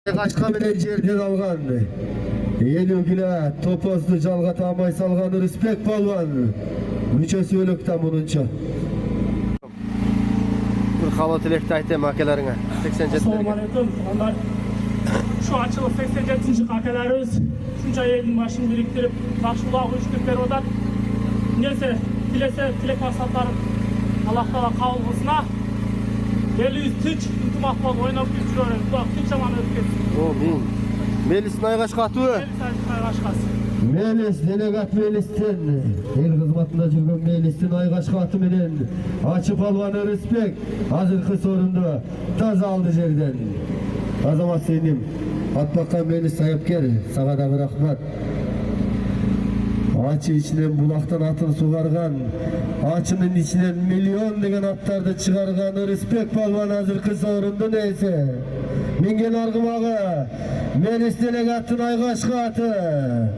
Kaçka bilen жерден алган. Елүгүлө топозду жалга таамай салган Рысбек балбан. Мүчөсү өлөктө мунунча. Бир кабыл тилекти айтем акелериңе. 87. Assalamu alaikum. Onlar şu açılıp 87. akalarımız şunca elin başını biriktirip karşılığa uyuşturup berip odat. Neyse, tilek maksatlarım Allah Taala kabul kılsına. Elimiz tinç, ынтымақ болып ойнап келіп жүрөбүз. Бак tinç жаман өтүп кетсин. Амин. Мелис Найгашкатуу. Мелис делегат Мелистен эл кызматында жүргөн Мелистин Айгашкаты менен ачып алган Рысбек азыркы сорунду таза алды жерден. Азамат Сейним, атбакка Мелис айыпкер, сага дагы рахмат. Ачы içinden булактан атын сугарган, ачынын içinden миллион деген аттарды чыгарган Рысбек балбан азыркы сорунду нейсе. Менген аргымагы Мелис делегаттын Айгашкаты.